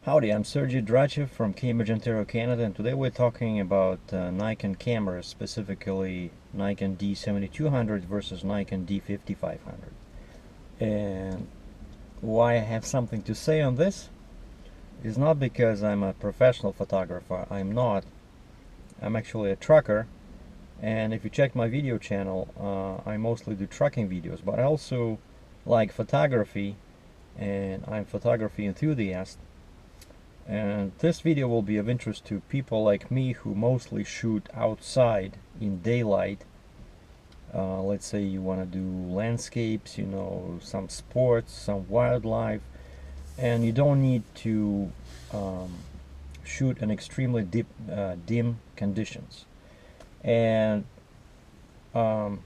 Howdy, I'm Sergey Drachev from Cambridge, Ontario, Canada, and today we're talking about Nikon cameras, specifically Nikon D7200 versus Nikon D5500. And why I have something to say on this is not because I'm a professional photographer. I'm not. I'm actually a trucker, and if you check my video channel, I mostly do trucking videos, but I also like photography, and I'm a photography enthusiast. And this video will be of interest to people like me who mostly shoot outside in daylight. Let's say you want to do landscapes, some sports, some wildlife, and you don't need to shoot in extremely dim conditions. And want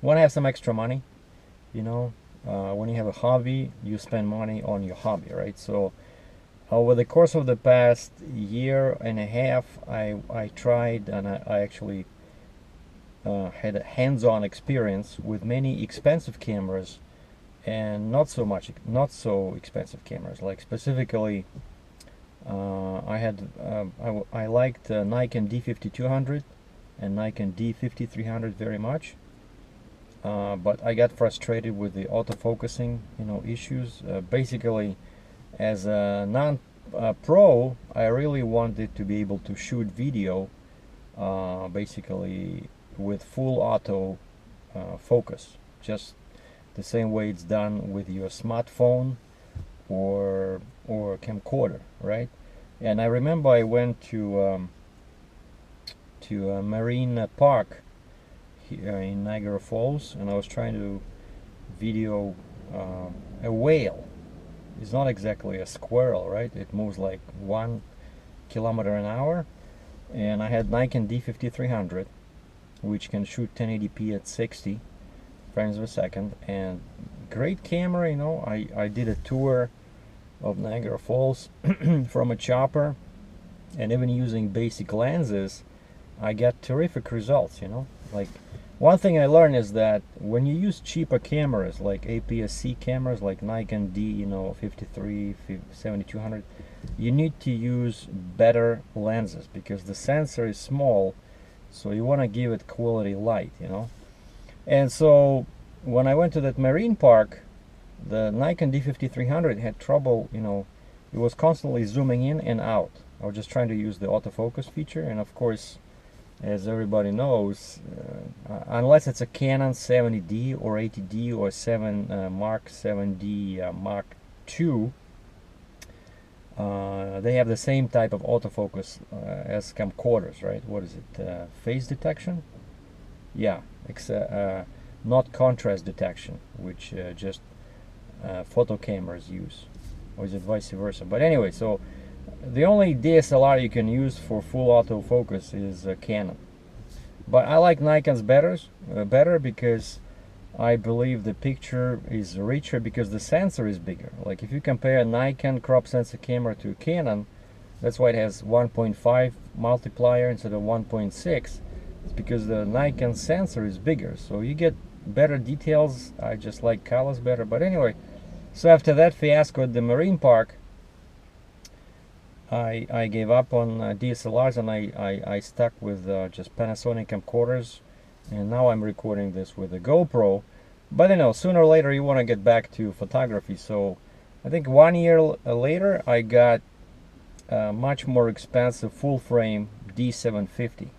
to have some extra money, when you have a hobby, you spend money on your hobby, right? So over the course of the past year and a half, I tried, and I actually had a hands-on experience with many expensive cameras and not so expensive cameras. Like specifically, I liked Nikon D5200 and Nikon D5300 very much, but I got frustrated with the autofocusing, issues. Basically, as a non-pro, I really wanted to be able to shoot video basically with full auto focus, just the same way it's done with your smartphone or camcorder, right? And I remember I went to a marine park here in Niagara Falls, and I was trying to video a whale. It's not exactly a squirrel, right? It moves like 1 kilometer an hour. And I had Nikon D5300, which can shoot 1080p at 60 frames per second. And great camera, I did a tour of Niagara Falls from a chopper. And even using basic lenses, I got terrific results, Like, one thing I learned is that when you use cheaper cameras like APS-C cameras like Nikon D 7200, you need to use better lenses because the sensor is small, so you want to give it quality light, And so when I went to that marine park, the Nikon D5300 had trouble, it was constantly zooming in and out. I was just trying to use the autofocus feature, and of course, as everybody knows, unless it's a Canon 70D or 80D or Mark 7D Mark II, they have the same type of autofocus as camcorders, right? What is it? Phase detection? Yeah, not contrast detection, which just photo cameras use. Or is it vice versa? But anyway, so the only DSLR you can use for full autofocus is Canon. But I like Nikon's better because I believe the picture is richer because the sensor is bigger. Like if you compare a Nikon crop sensor camera to Canon, that's why it has 1.5 multiplier instead of 1.6. It's because the Nikon sensor is bigger, so you get better details. I just like colors better. But anyway, so after that fiasco at the marine park, I gave up on DSLRs, and I stuck with just Panasonic camcorders, and now I'm recording this with a GoPro. But sooner or later you want to get back to photography. So I think 1 year later I got a much more expensive full frame D750.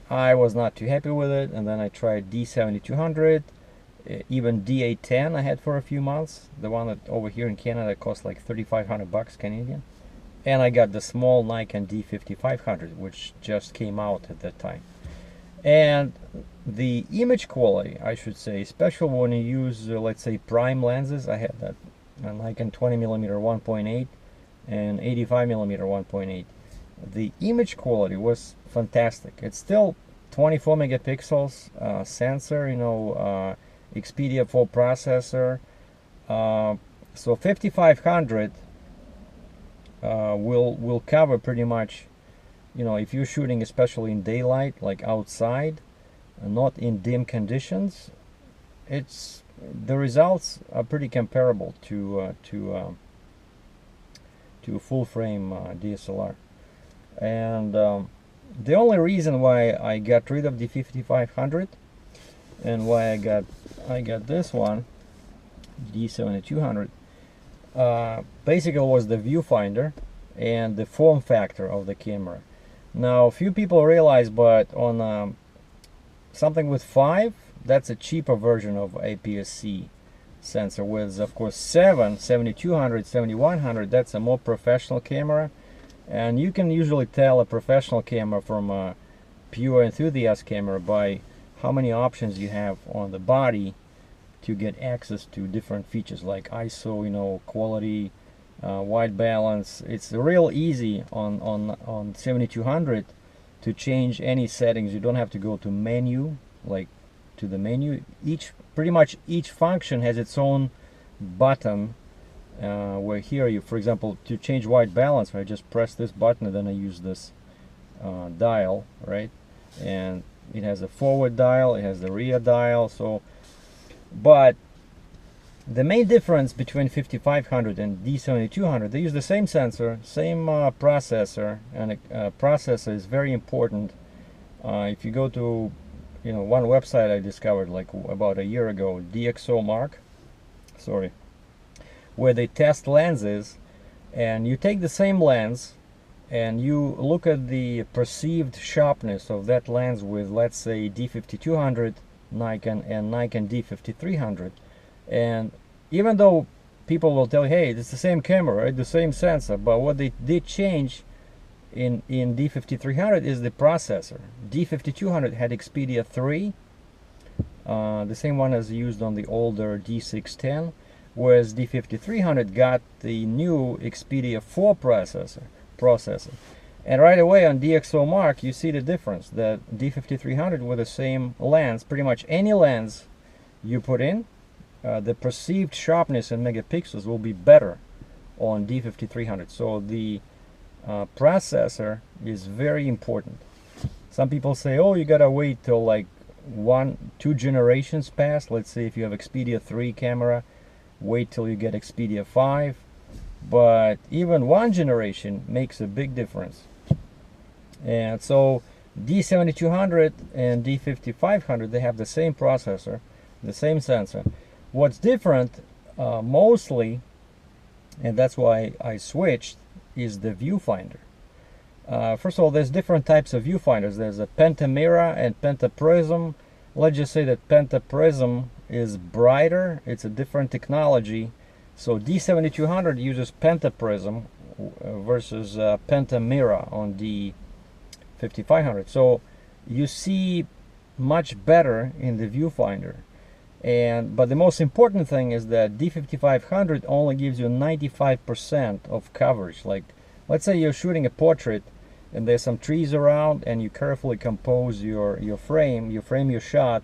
I was not too happy with it, and then I tried D7200, even D810 I had for a few months. The one that over here in Canada cost like 3,500 bucks Canadian. And I got the small Nikon D5500, which just came out at that time. And the image quality, I should say, especially when you use, let's say, prime lenses. I had that Nikon 20mm 1.8 and 85mm 1.8. The image quality was fantastic. It's still 24 megapixels sensor, Xperia 4 processor. So 5500 will cover pretty much, if you're shooting especially in daylight, like outside, not in dim conditions, the results are pretty comparable to to full frame DSLR. And the only reason why I got rid of the D5500 and why I got this one, D7200, basically was the viewfinder and the form factor of the camera. Now, few people realize, but on something with 5, that's a cheaper version of APS-C sensor. With, of course, 7, 7200, 7100, that's a more professional camera, and you can usually tell a professional camera from a pure enthusiast camera by how many options you have on the body to get access to different features like ISO, you know, quality, white balance. It's real easy on 7200 to change any settings. You don't have to go to menu, like to the menu. Pretty much each function has its own button, where here you, for example, to change white balance, I just press this button and then I use this dial, right? And it has a forward dial, it has the rear dial. So, but the main difference between 5500 and D7200, they use the same sensor, same processor, and processor is very important. If you go to, you know, one website I discovered like about a year ago, where they test lenses, and you take the same lens and you look at the perceived sharpness of that lens with, let's say, D5200 Nikon and Nikon D5300, and even though people will tell you, hey, it's the same camera, right, the same sensor, but what they did change in D5300 is the processor. D5200 had Expedia 3, the same one as used on the older D610, whereas D5300 got the new Expedia 4 processor. And right away on DxOMark you see the difference, that D5300 with the same lens, pretty much any lens you put in, the perceived sharpness in megapixels will be better on D5300. So the processor is very important. Some people say, oh, you gotta wait till like 1-2 generations pass. Let's say if you have Expedia 3 camera, wait till you get Expedia 5. But even 1 generation makes a big difference. And so D7200 and D5500, they have the same processor, the same sensor. What's different mostly, and that's why I switched, is the viewfinder. First of all, there's different types of viewfinders. There's a pentamira and pentaprism. Let's just say that pentaprism is brighter. It's a different technology. So D7200 uses pentaprism versus pentamira on D5500. So you see much better in the viewfinder. But the most important thing is that D5500 only gives you 95% of coverage. Like, let's say you're shooting a portrait and there's some trees around, and you carefully compose your frame, you frame your shot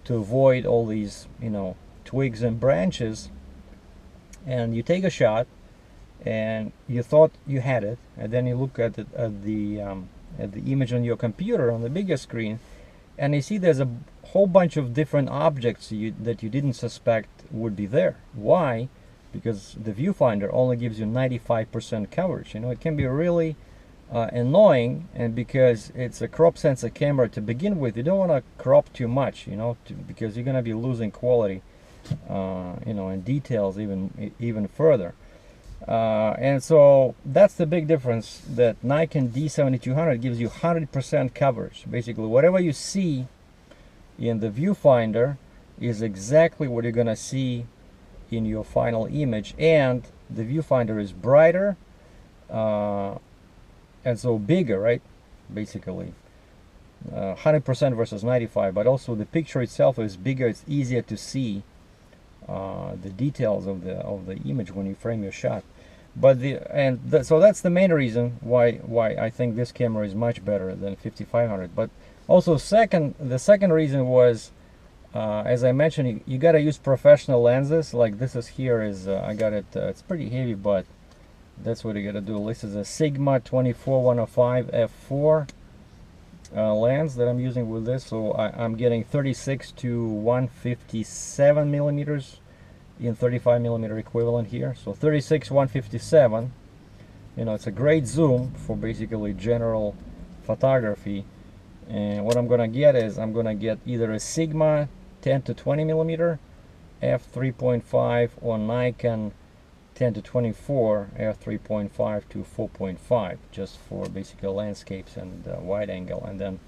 to avoid all these, you know, twigs and branches, and you take a shot and you thought you had it, and then you look at the image on your computer on the bigger screen, and you see there's a whole bunch of different objects that you didn't suspect would be there. Why? Because the viewfinder only gives you 95% coverage. You know, it can be really annoying, and because it's a crop sensor camera to begin with, you don't want to crop too much, you know, because you're going to be losing quality, you know, and details even further. And so that's the big difference, that Nikon D7200 gives you 100% coverage. Basically, whatever you see in the viewfinder is exactly what you're going to see in your final image, and the viewfinder is brighter, and so bigger, right? Basically 100% versus 95, but also the picture itself is bigger. It's easier to see the details of the image when you frame your shot. But so that's the main reason why I think this camera is much better than 5500. But also the second reason was, as I mentioned, you got to use professional lenses. Like this is here is I got it. It's pretty heavy, but that's what you got to do. This is a Sigma 24-105 f4 lens that I'm using with this. So I'm getting 36 to 157 millimeters in 35 millimeter equivalent here. So 36 157 you know, it's a great zoom for basically general photography. And what I'm gonna get is I'm gonna get either a Sigma 10 to 20 millimeter f3.5 or Nikon 10 to 24 f3.5 to 4.5, just for basically landscapes and wide angle, and then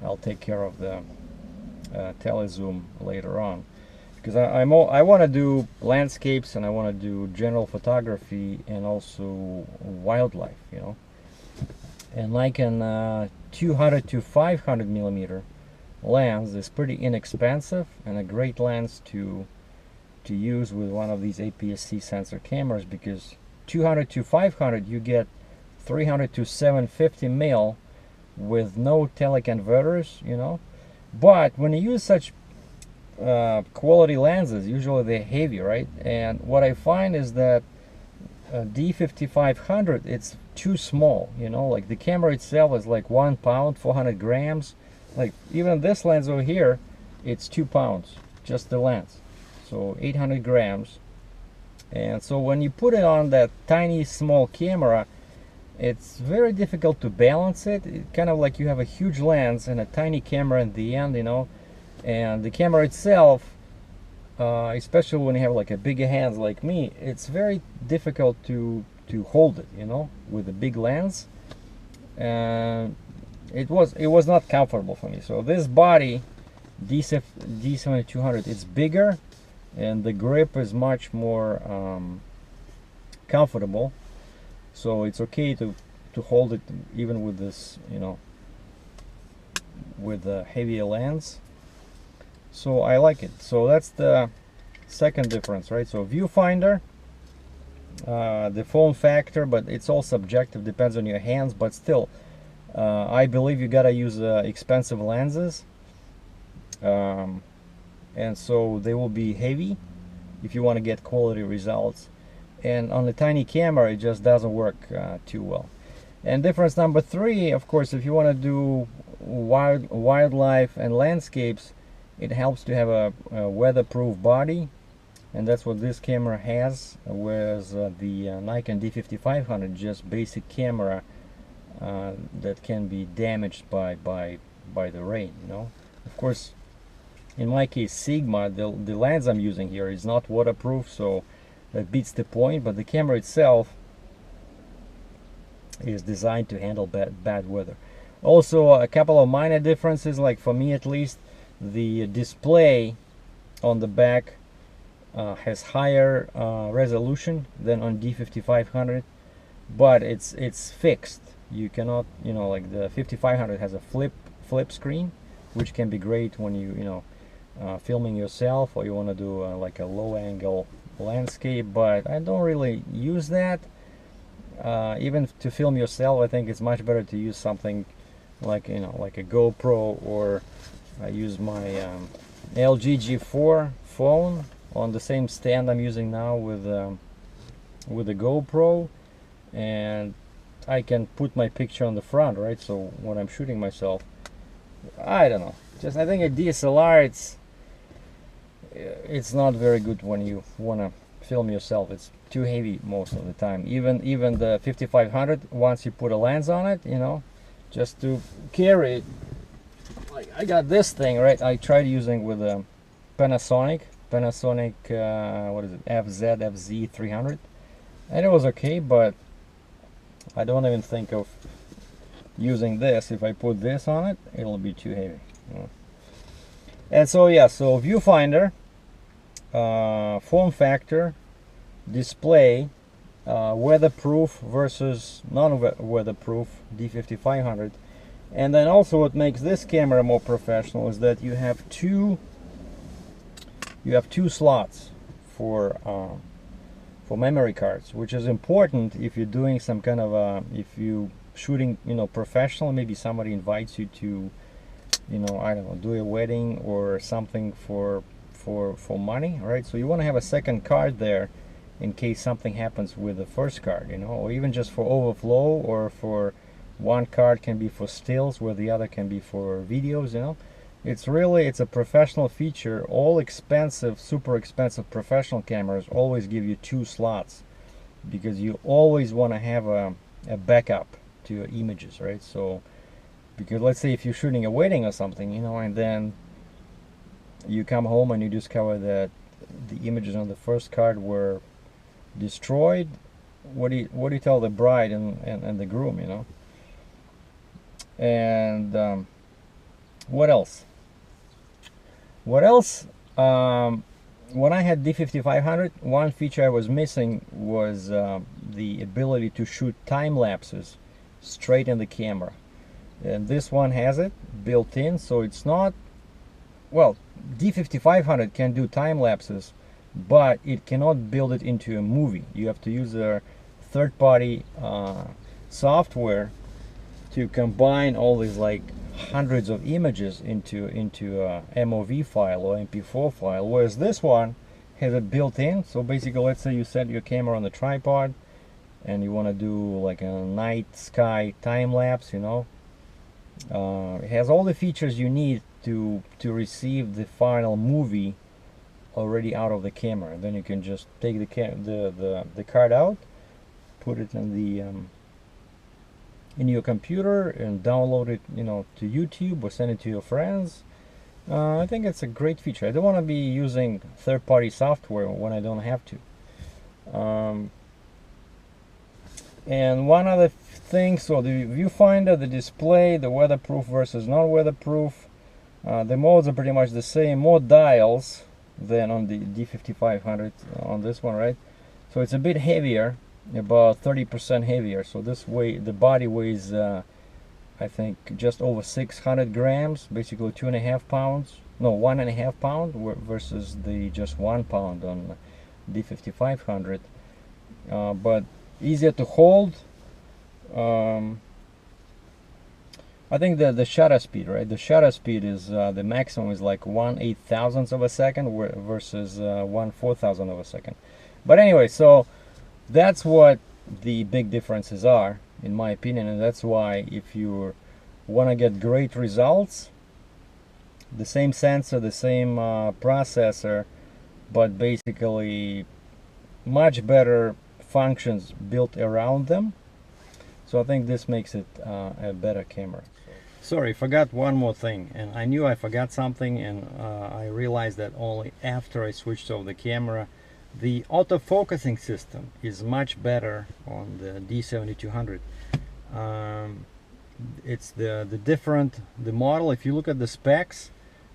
I'll take care of the telezoom later on, because I want to do landscapes, and I want to do general photography and also wildlife, you know. And Nikon 200 to 500 millimeter lens is pretty inexpensive and a great lens to use with one of these APS-C sensor cameras, because 200 to 500 you get 300 to 750 mil with no teleconverters, you know. But when you use such quality lenses, usually they're heavy, right? And what I find is that D5500, it's too small, you know. Like the camera itself is like 1 pound 400 grams. Like even this lens over here, it's 2 pounds, just the lens, so 800 grams. And so when you put it on that tiny small camera, it's very difficult to balance it. It's kind of like you have a huge lens and a tiny camera in the end, you know. And the camera itself, especially when you have like a bigger hands like me, it's very difficult to hold it, you know, with a big lens. And it was not comfortable for me. So this body D7200, it's bigger and the grip is much more comfortable, so it's okay to hold it even with this, you know, with a heavier lens. So I like it. So that's the second difference, right? So viewfinder, the form factor, but it's all subjective, depends on your hands, but still I believe you gotta use expensive lenses, and so they will be heavy if you want to get quality results, and on the tiny camera it just doesn't work too well. And difference number 3, of course, if you want to do wildlife and landscapes, it helps to have a weatherproof body, and that's what this camera has, whereas the Nikon D5500, just basic camera that can be damaged by the rain, you know. Of course, in my case, Sigma, the lens I'm using here is not waterproof, so that beats the point, but the camera itself is designed to handle bad weather. Also, a couple of minor differences, like for me at least, the display on the back has higher resolution than on D5500, but it's fixed. You cannot, you know, like the 5500 has a flip screen, which can be great when you know, filming yourself, or you want to do like a low angle landscape, but I don't really use that. Even to film yourself, I think it's much better to use something like, you know, like a GoPro, or I use my LG G4 phone on the same stand I'm using now with a GoPro, and I can put my picture on the front, right? So when I'm shooting myself, I don't know, just I think a DSLR, it's not very good when you want to film yourself. It's too heavy most of the time. Even the 5500, once you put a lens on it, you know, just to carry it, like I got this thing, right? I tried using with a Panasonic what is it, FZ300, and it was okay, but I don't even think of using this. If I put this on it, it'll be too heavy, you know? And so yeah, so viewfinder, form factor, display, weatherproof versus non-weatherproof D5500. And then also what makes this camera more professional is that you have two slots for memory cards, which is important if you're doing some kind of if you shooting, you know, professional. Maybe somebody invites you to, you know, I don't know, do a wedding or something for money, right? So you want to have a second card there in case something happens with the first card, you know, or even just for overflow, or for one card can be for stills where the other can be for videos, you know. It's a professional feature. All expensive, super expensive professional cameras always give you two slots, because you always want to have a backup to your images, right? So because let's say if you're shooting a wedding or something, you know, and then you come home and you discover that the images on the first card were destroyed, what do you tell the bride and the groom, you know? And what else? When I had D5500, one feature I was missing was the ability to shoot time lapses straight in the camera, and this one has it built in. So it's not, well, D5500 can do time lapses, but it cannot build it into a movie. You have to use a third-party software to combine all these like hundreds of images into a MOV file or MP4 file, whereas this one has it built in. So basically, let's say you set your camera on the tripod and you want to do like a night sky time lapse, you know, it has all the features you need to receive the final movie already out of the camera. And then you can just take the card out, put it in the in your computer and download it, you know, to YouTube or send it to your friends. I think it's a great feature. I don't want to be using third-party software when I don't have to. And one other thing, so the viewfinder, the display, the weatherproof versus non-weatherproof, the modes are pretty much the same. More dials than on the D5500 on this one, right? So it's a bit heavier, about 30% heavier. So this way the body weighs I think just over 600 grams, basically 2.5 pounds, no, 1.5 pound versus the just 1 pound on D5500, but easier to hold. I think the shutter speed, right? The shutter speed is the maximum is like 1/8,000th of a second versus 1/4,000th of a second. But anyway, so that's what the big differences are, in my opinion, and that's why if you want to get great results, the same sensor, the same processor, but basically much better functions built around them. So I think this makes it a better camera. Sorry, forgot one more thing, and I knew I forgot something, and I realized that only after I switched off the camera. The autofocusing system is much better on the D7200. It's the model. If you look at the specs,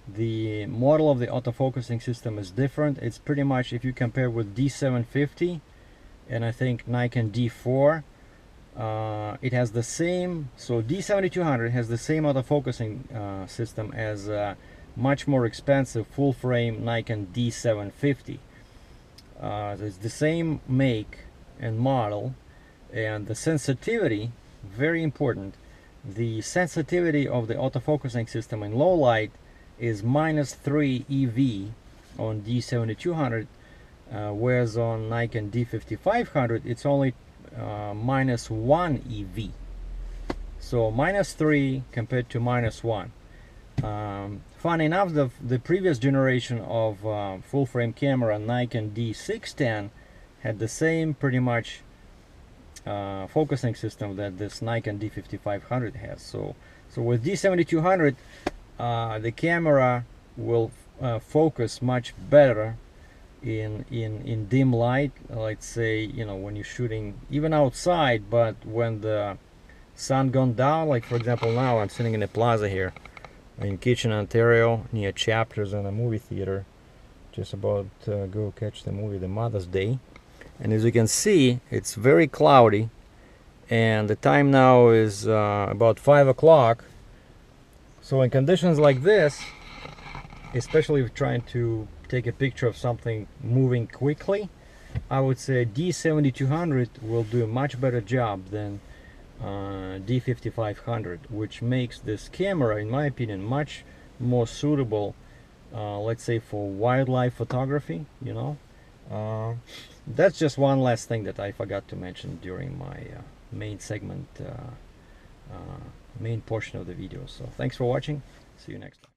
the model of the autofocusing system is different. It's pretty much, if you compare with D750 and I think Nikon D4, it has the same. So D7200 has the same autofocusing system as much more expensive full frame Nikon D750. It's the same make and model, and the sensitivity, very important, the sensitivity of the autofocusing system in low light is -3 EV on D7200, whereas on Nikon D5500 it's only -1 EV. So -3 compared to -1. Funny enough, the previous generation of full frame camera, Nikon D610, had the same pretty much focusing system that this Nikon D5500 has. So with D7200, the camera will focus much better in dim light. Let's say, you know, when you're shooting even outside, but when the sun gone down, like for example now I'm sitting in a plaza here in Kitchener, Ontario, near Chapters and a movie theater, just about to go catch the movie The Mother's Day. And as you can see, it's very cloudy, and the time now is about 5 o'clock. So in conditions like this, especially if trying to take a picture of something moving quickly, I would say D7200 will do a much better job than D5500, which makes this camera, in my opinion, much more suitable, let's say, for wildlife photography, you know. That's just one last thing that I forgot to mention during my main segment, main portion of the video. So thanks for watching. See you next time.